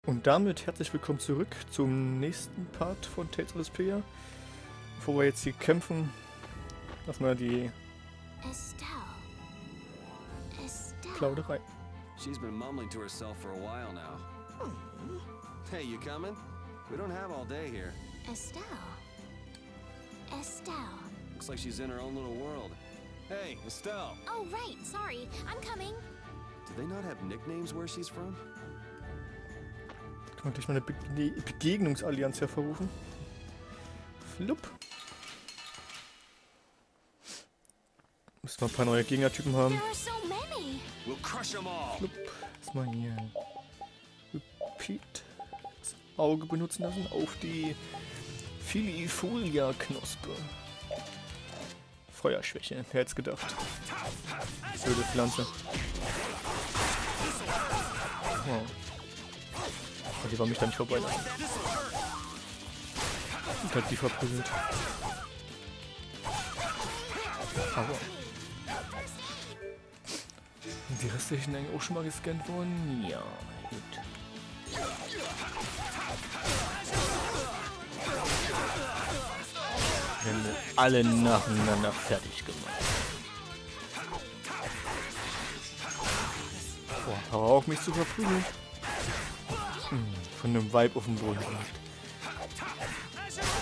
Und damit herzlich willkommen zurück zum nächsten Part von Tales of Vesperia. Bevor wir jetzt hier kämpfen, lassen wir die Plauderei. She's been mumbling to herself for a while now. Hey, you coming? We don't have all day here. Estelle. Looks like she's in her own little world. Hey, Estelle. Oh, right. Sorry. I'm coming. Do they not have nicknames where she's from? Kann man gleich mal eine Begegnungsallianz hervorrufen. Flupp. Müssen wir ein paar neue Gegnertypen haben. There are so many. We'll crush them all. Flupp. Erstmal hier. Repeat. Das Auge benutzen lassen auf die Filifolia-Knospe. Feuerschwäche, wer hätte es gedacht. Blöde Pflanze. Wow. Die war mich da nicht vorbei. Ich hab die verprügelt. Aber. Die restlichen eigentlich auch schon mal gescannt worden? Ja, gut. Wir haben alle nacheinander fertig gemacht. Boah, aber auch mich zu verprügeln. Von einem Vibe auf dem Boden gemacht.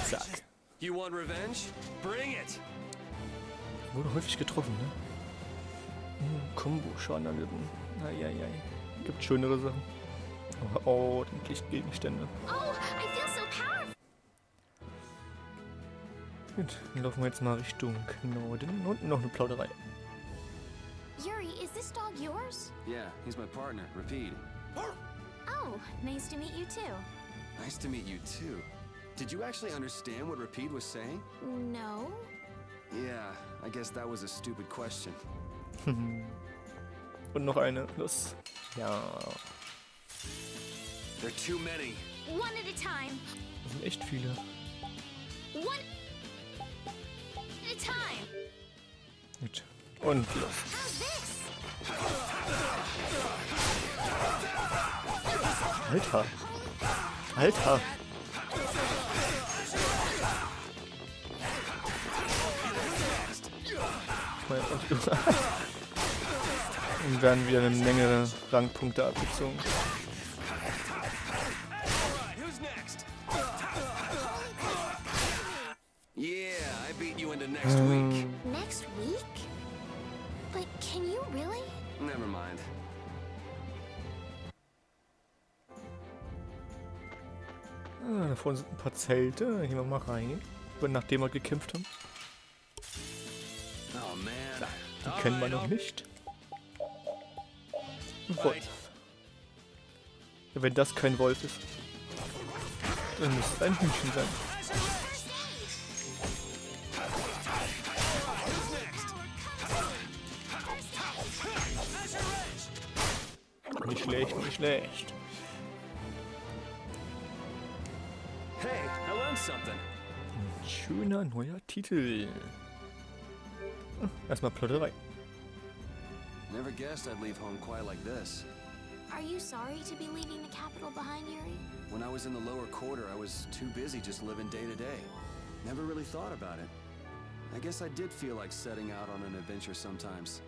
Zack. You want revenge? Bring it. Wurde häufig getroffen, ne? Combo, Schaden erlitten. Eieiei. Gibt schönere Sachen. Aber ordentlich Gegenstände. Oh, I feel so powerful. Gut, dann laufen wir jetzt mal Richtung Norden. Unten noch eine Plauderei. Yuri, is this dog yours? Yeah, he's my partner, Rapide. Oh, nice to meet you too. Nice to meet you too. Did you actually understand what Rapide was saying? No. Yeah, I guess that was a stupid question. Und noch eine. Los. Ja. There are too many. One at a time. Das sind echt viele. One at a time. Gut. Und los. How's this? Alter. Alter. Und werden wieder eine Menge Rangpunkte abgezogen. Who's next? Yeah, I beat you into next week. Next week? But can you really? Never mind. Da vorne sind ein paar Zelte. Gehen wir mal rein. Nachdem wir gekämpft haben. Oh man. Die kennen wir noch nicht. Ein Wolf. Ja, wenn das kein Wolf ist, dann muss es ein Hühnchen sein. Nicht schlecht, nicht schlecht. Hey, I learned something. Ein schöner neuer Titel. Erstmal Plotterei. Never guessed I'd leave home quite like this. Are you sorry to be leaving the capital behind, Yuri? When I was in the lower quarter, I was too busy just living day to day. Never really thought about it. I guess I did feel like setting out on an adventure sometimes.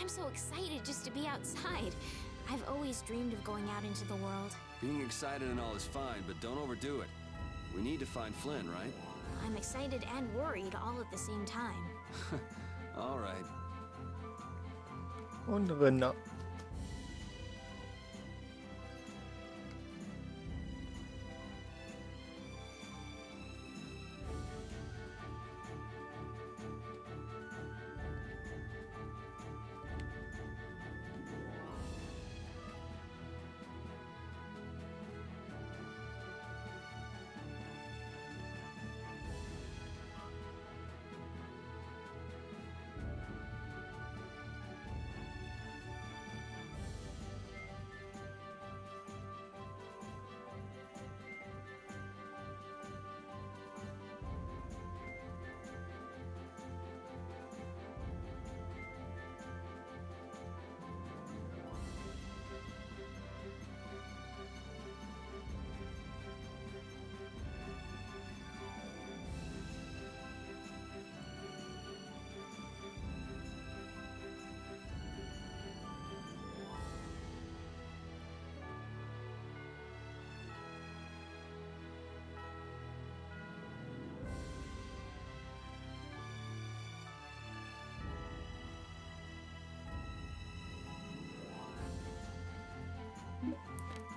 I'm so excited just to be outside. I've always dreamed of going out into the world. Being excited and all is fine, but don't overdo it. We need to find Flynn, right? I'm excited and worried all at the same time. All right. Und Renner.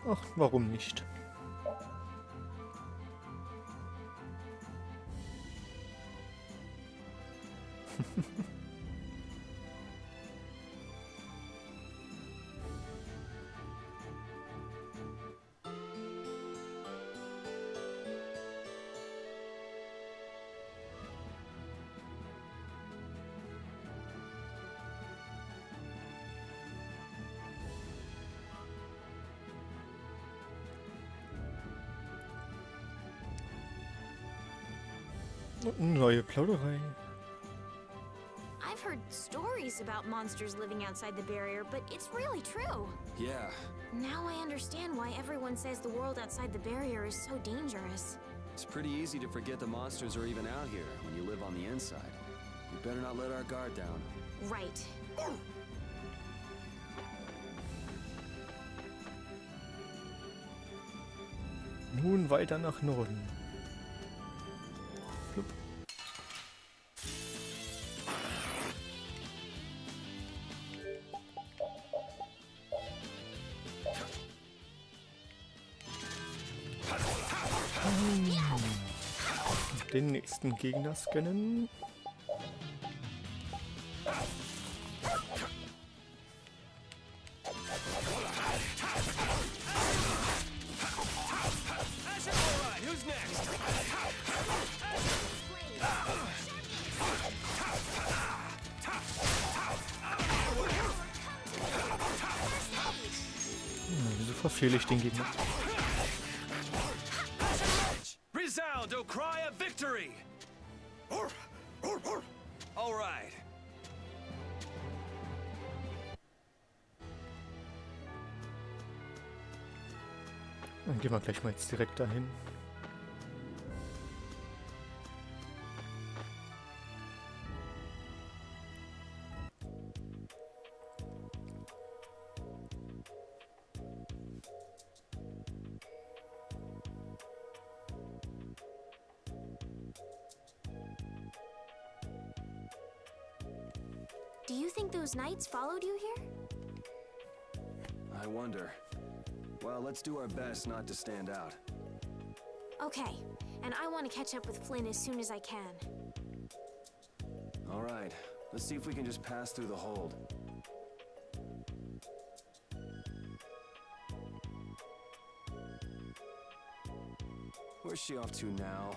Ach, warum nicht? Neue Plauderei. I've heard stories about monsters living outside the barrier, but it's really true. Yeah, Now I understand why everyone says the world outside the barrier is so dangerous. it's pretty easy to forget the monsters are even out here when you live on the inside. We better not let our guard down. Right. Nun weiter nach Norden. Flup. Den nächsten Gegner scannen. Wieso verfehle ich den Gegner? Resound, O cry of victory! All right. Dann gehen wir gleich mal jetzt direkt dahin. Do you think those knights followed you here? I wonder. Well, let's do our best not to stand out. Okay, and I want to catch up with Flynn as soon as I can. All right, let's see if we can just pass through the hold. Where's she off to now?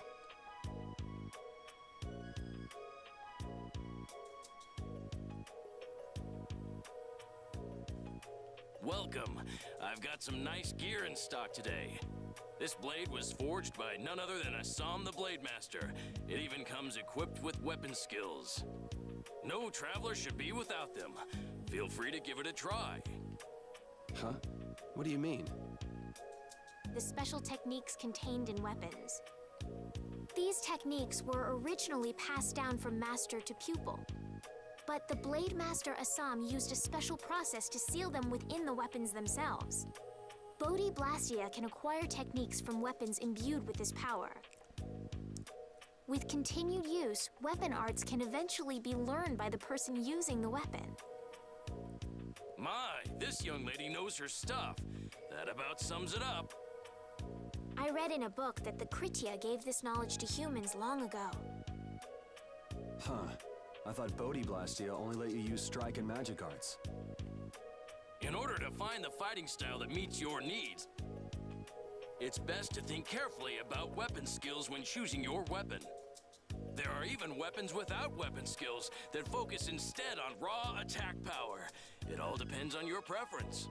Welcome. I've got some nice gear in stock today. This blade was forged by none other than Assam the Blade Master. It even comes equipped with weapon skills. No traveler should be without them. Feel free to give it a try. Huh? What do you mean? The special techniques contained in weapons. These techniques were originally passed down from master to pupil. But the Blade Master Assam used a special process to seal them within the weapons themselves. Bodhi Blastia can acquire techniques from weapons imbued with this power. With continued use, weapon arts can eventually be learned by the person using the weapon. My, this young lady knows her stuff. That about sums it up. I read in a book that the Kritya gave this knowledge to humans long ago. Huh. I thought Bodhi Blastia only let you use strike and magic arts. In order to find the fighting style that meets your needs, it's best to think carefully about weapon skills when choosing your weapon. There are even weapons without weapon skills that focus instead on raw attack power. It all depends on your preference.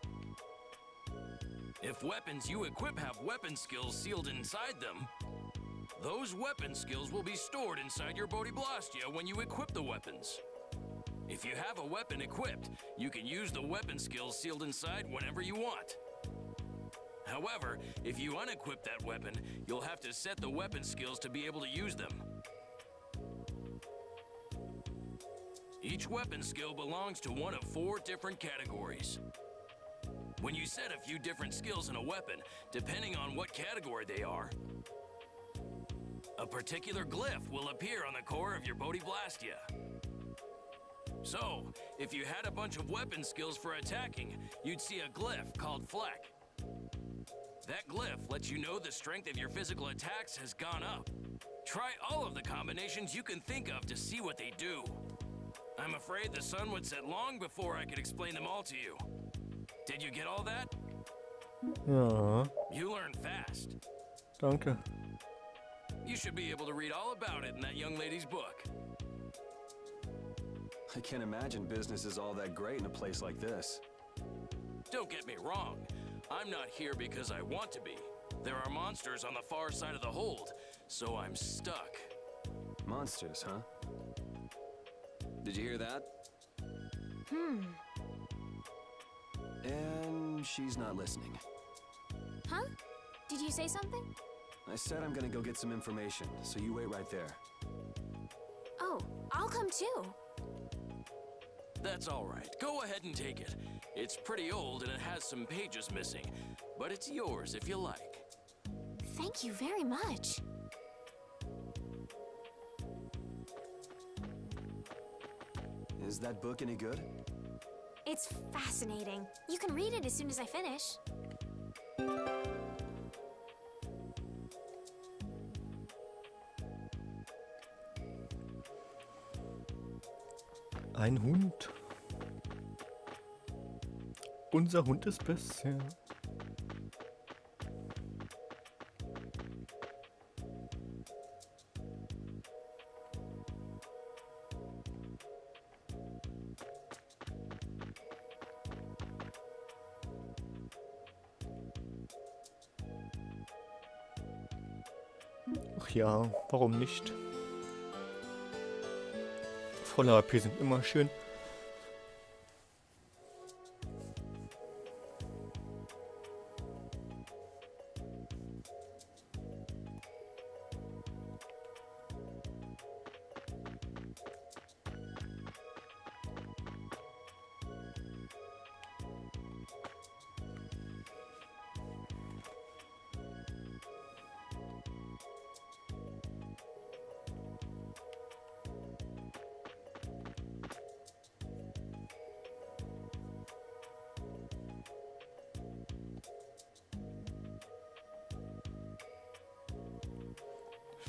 If weapons you equip have weapon skills sealed inside them, those weapon skills will be stored inside your Bodhi Blastia when you equip the weapons. If you have a weapon equipped, you can use the weapon skills sealed inside whenever you want. However, if you unequip that weapon, you'll have to set the weapon skills to be able to use them. Each weapon skill belongs to one of 4 different categories. When you set a few different skills in a weapon, depending on what category they are, a particular glyph will appear on the core of your Bodhi Blastia. So, if you had a bunch of weapon skills for attacking, you'd see a glyph called Fleck. That glyph lets you know the strength of your physical attacks has gone up. Try all of the combinations you can think of to see what they do. I'm afraid the sun would set long before I could explain them all to you. Did you get all that? Ja, You learn fast. danke. You should be able to read all about it in that young lady's book. I can't imagine business is all that great in a place like this. Don't get me wrong. I'm not here because I want to be. There are monsters on the far side of the hold, so I'm stuck. Monsters, huh? Did you hear that? And she's not listening. Huh? Did you say something? I said I'm gonna go get some information, so you wait right there. Oh, I'll come too. That's all right. Go ahead and take it. It's pretty old and it has some pages missing, but it's yours if you like. Thank you very much. Is that book any good? It's fascinating. You can read it as soon as I finish. Ein Hund. Unser Hund ist besser. Ach ja, warum nicht? Voller AP sind immer schön.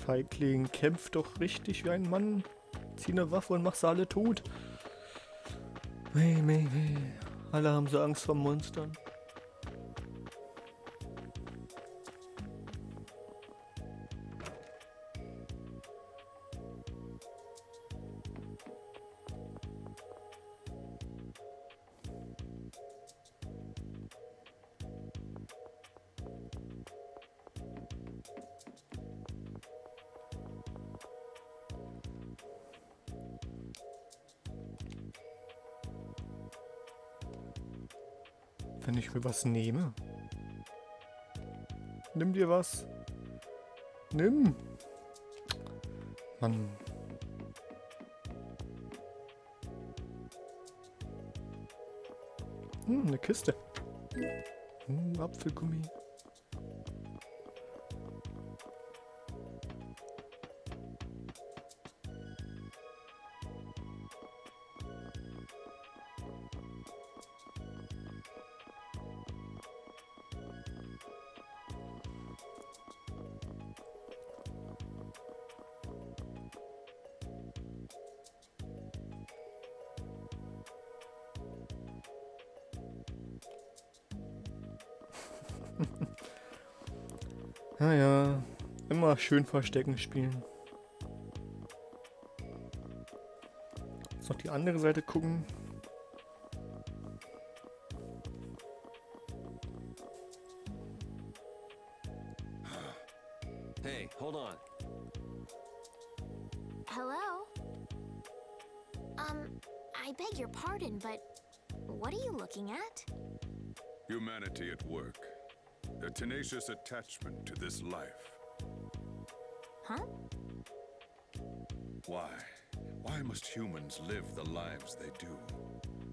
Feigling, kämpf doch richtig wie ein Mann. Zieh eine Waffe und mach sie alle tot. Weh, weh, weh. Alle haben so Angst vor Monstern. Wenn ich mir was nehme. Nimm dir was. Nimm. Mann. Eine Kiste. Apfelgummi. Naja, immer schön Verstecken spielen. Jetzt noch die andere Seite gucken. Hey, hold on. Hello? I beg your pardon, but what are you looking at? Humanity at work. A tenacious attachment to this life. Huh? Why? Why must humans live the lives they do?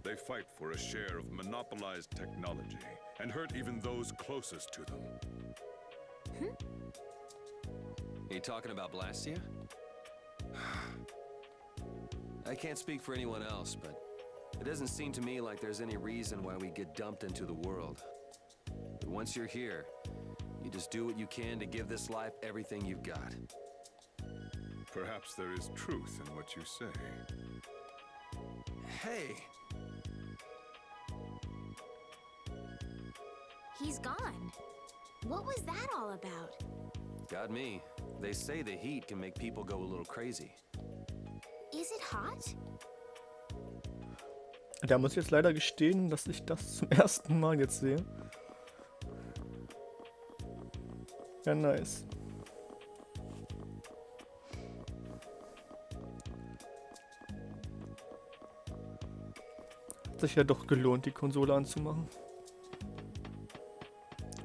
They fight for a share of monopolized technology and hurt even those closest to them. Are you talking about Blastia? I can't speak for anyone else, but it doesn't seem to me like there's any reason why we get dumped into the world. But once you're here, You just do what you can to give this life everything you've got. Perhaps there is truth in what you say. Hey! He's gone. What was that all about? Got me. They say the heat can make people go a little crazy. Is it hot? Da muss ich jetzt leider gestehen, dass ich das zum ersten Mal jetzt sehe. Ja, nice. Hat sich ja doch gelohnt, die Konsole anzumachen.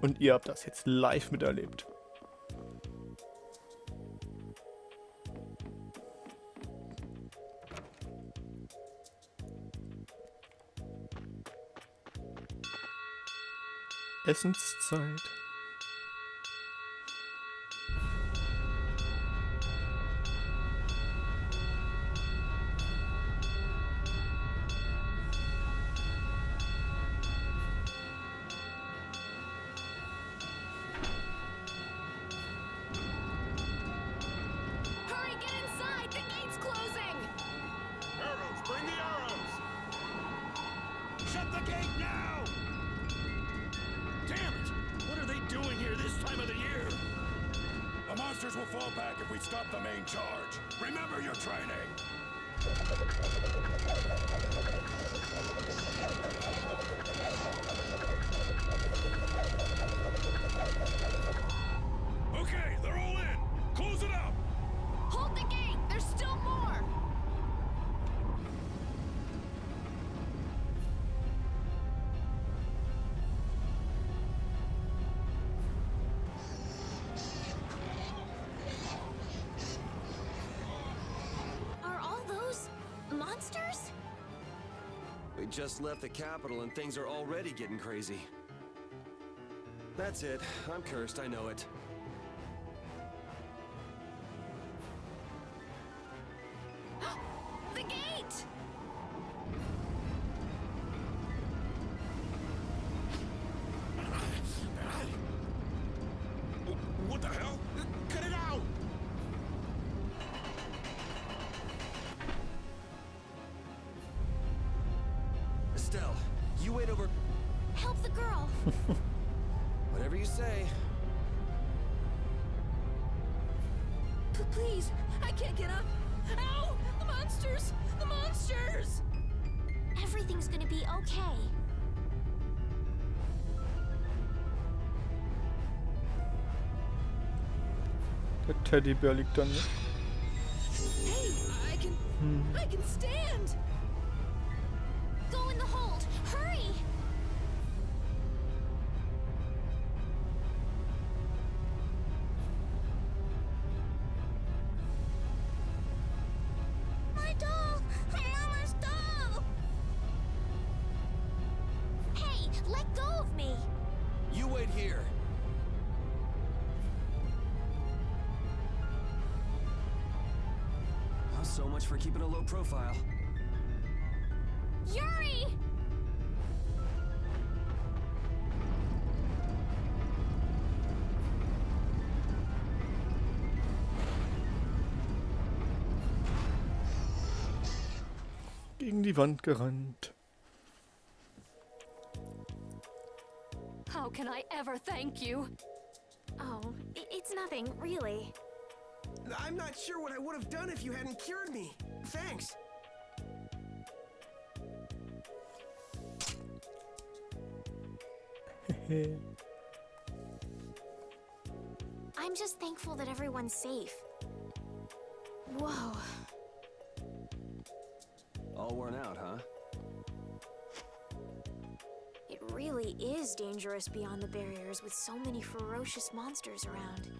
Und ihr habt das jetzt live miterlebt. Essenszeit. Hurry, get inside! The gate's closing! Arrows, bring the arrows! Shut the gate now! Damn it! What are they doing here this time of the year? The monsters will fall back if we stop the main charge. Remember your training! Okay, they're all in! Close it up! Hold the gate! There's still more! Are all those monsters? We just left the capital and things are already getting crazy. That's it. I'm cursed, I know it. The gate! What the hell? Cut it out! Estelle, you wait over... Help the girl! Whatever you say. Please, I can't get up. Ow! The monsters! The monsters! Everything's gonna be okay. Der Teddybär liegt da nicht. Hey, I can stand! Go in the hold! Hurry! My doll! My mama's doll! Hey, let go of me! You wait here. Well, so much for keeping a low profile. Yuri! Gegen die Wand gerannt. How can I ever thank you? Oh, it's nothing, really. I'm not sure what I would have done if you hadn't cured me. Thanks. I'm just thankful that everyone's safe. Whoa. All worn out, huh? It really is dangerous beyond the barriers with so many ferocious monsters around.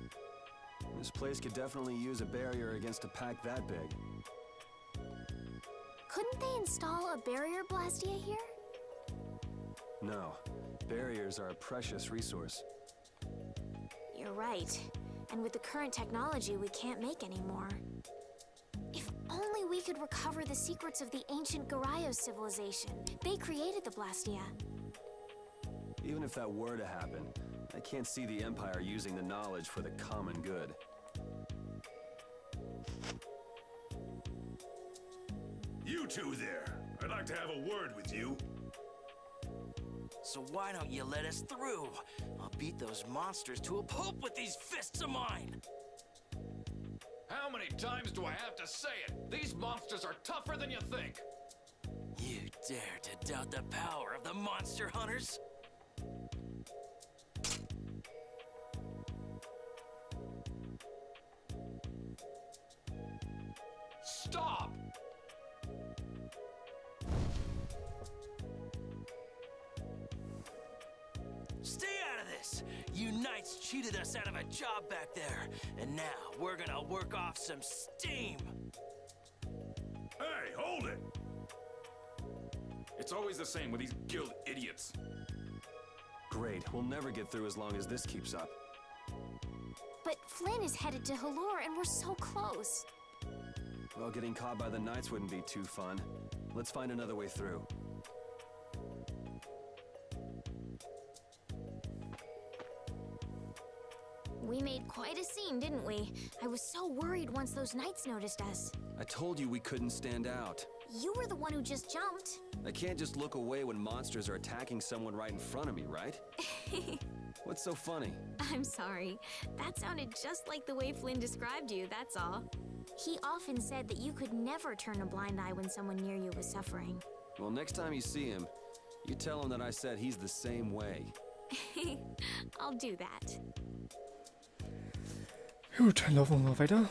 This place could definitely use a barrier against a pack that big. Couldn't they install a barrier blastia here? No. Barriers are a precious resource. You're right. And with the current technology, we can't make any more. If only we could recover the secrets of the ancient Garayos civilization. They created the blastia. Even if that were to happen, I can't see the Empire using the knowledge for the common good. You two there. I'd like to have a word with you. So why don't you let us through? I'll beat those monsters to a pulp with these fists of mine! How many times do I have to say it? These monsters are tougher than you think. You dare to doubt the power of the monster hunters? Stop! Stay out of this! You knights cheated us out of a job back there, and now we're gonna work off some steam! Hey, hold it! It's always the same with these guild idiots. Great, we'll never get through as long as this keeps up. But Flynn is headed to Halor and we're so close. Well, getting caught by the Knights wouldn't be too fun. Let's find another way through. We made quite a scene, didn't we? I was so worried once those knights noticed us. I told you we couldn't stand out. You were the one who just jumped. I can't just look away when monsters are attacking someone right in front of me, right? What's so funny? I'm sorry. That sounded just like the way Flynn described you, that's all. He often said that you could never turn a blind eye when someone near you was suffering. Well, next time you see him, you tell him that I said he's the same way. I'll do that. Gut, dann laufen wir mal weiter.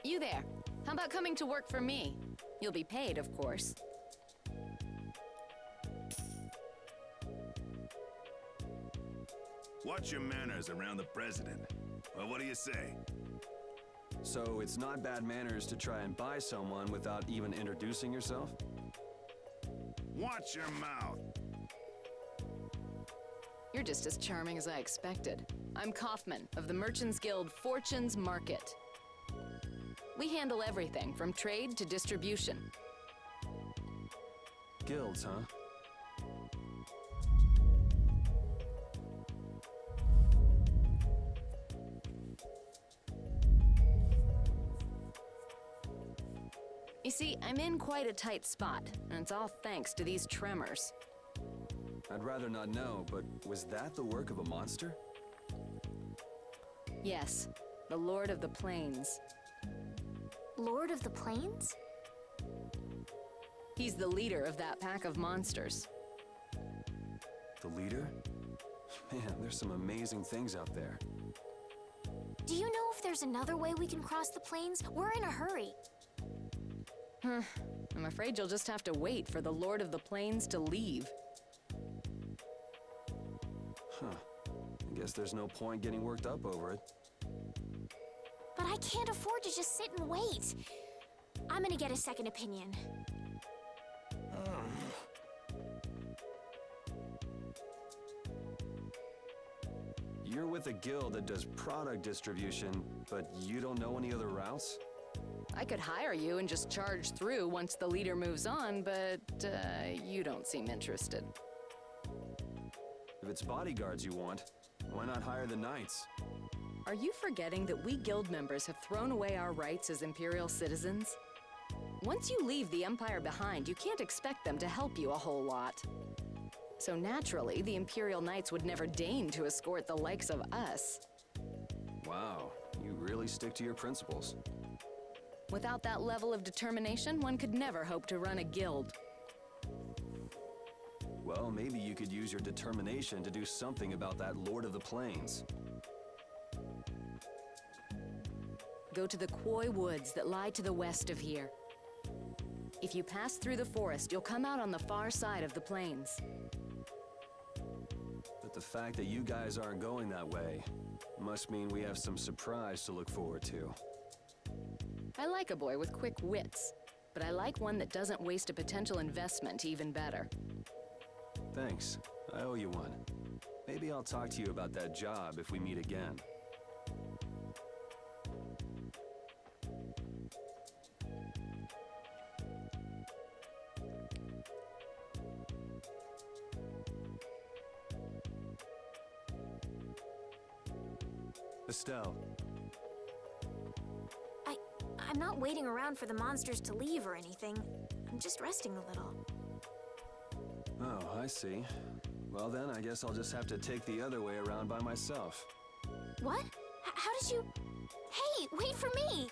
You there. How about coming to work for me? You'll be paid, of course. Watch your manners around the president. Well, what do you say? So it's not bad manners to try and buy someone without even introducing yourself? Watch your mouth. You're just as charming as I expected. I'm Kaufman of the Merchants Guild Fortune's Market. We handle everything from trade to distribution. Guilds, huh? You see, I'm in quite a tight spot, and it's all thanks to these tremors. I'd rather not know, but was that the work of a monster? Yes, the Lord of the Plains. Lord of the Plains? He's the leader of that pack of monsters. The leader? Man, there's some amazing things out there. Do you know if there's another way we can cross the plains? We're in a hurry. I'm afraid you'll just have to wait for the Lord of the Plains to leave. Huh. I guess there's no point getting worked up over it. But I can't afford to just sit and wait. I'm gonna get a second opinion. You're with a guild that does product distribution, but you don't know any other routes? I could hire you and just charge through once the leader moves on, but you don't seem interested. If it's bodyguards you want, why not hire the knights? Are you forgetting that we guild members have thrown away our rights as Imperial citizens? Once you leave the Empire behind, you can't expect them to help you a whole lot. So naturally, the Imperial Knights would never deign to escort the likes of us. Wow, you really stick to your principles. Without that level of determination, one could never hope to run a guild. Well, maybe you could use your determination to do something about that Lord of the Plains. Go to the Koi Woods that lie to the west of here. If you pass through the forest, you'll come out on the far side of the plains. But the fact that you guys aren't going that way must mean we have some surprise to look forward to. I like a boy with quick wits, but I like one that doesn't waste a potential investment even better. Thanks. I owe you one. Maybe I'll talk to you about that job if we meet again. Estelle. I'm not waiting around for the monsters to leave or anything. I'm just resting a little. Oh, I see. Well then, I guess I'll just have to take the other way around by myself. What? How did you... Hey, wait for me!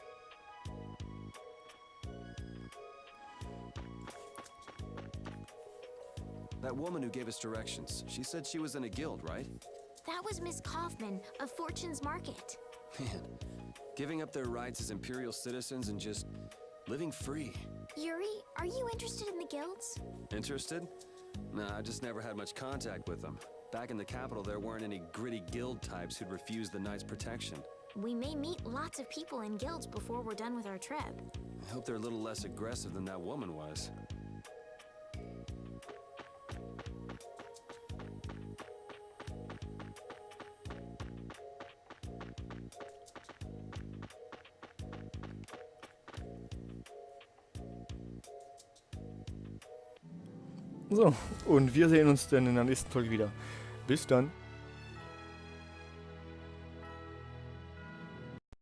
That woman who gave us directions, she said she was in a guild, right? That was Miss Kaufman of Fortune's Market. Man, giving up their rights as Imperial citizens and just living free. Yuri, are you interested in the guilds? Interested? Nah, I just never had much contact with them. Back in the capital, there weren't any gritty guild types who'd refuse the Knights' protection. We may meet lots of people in guilds before we're done with our trip. I hope they're a little less aggressive than that woman was. So, und wir sehen uns dann in der nächsten Folge wieder. Bis dann.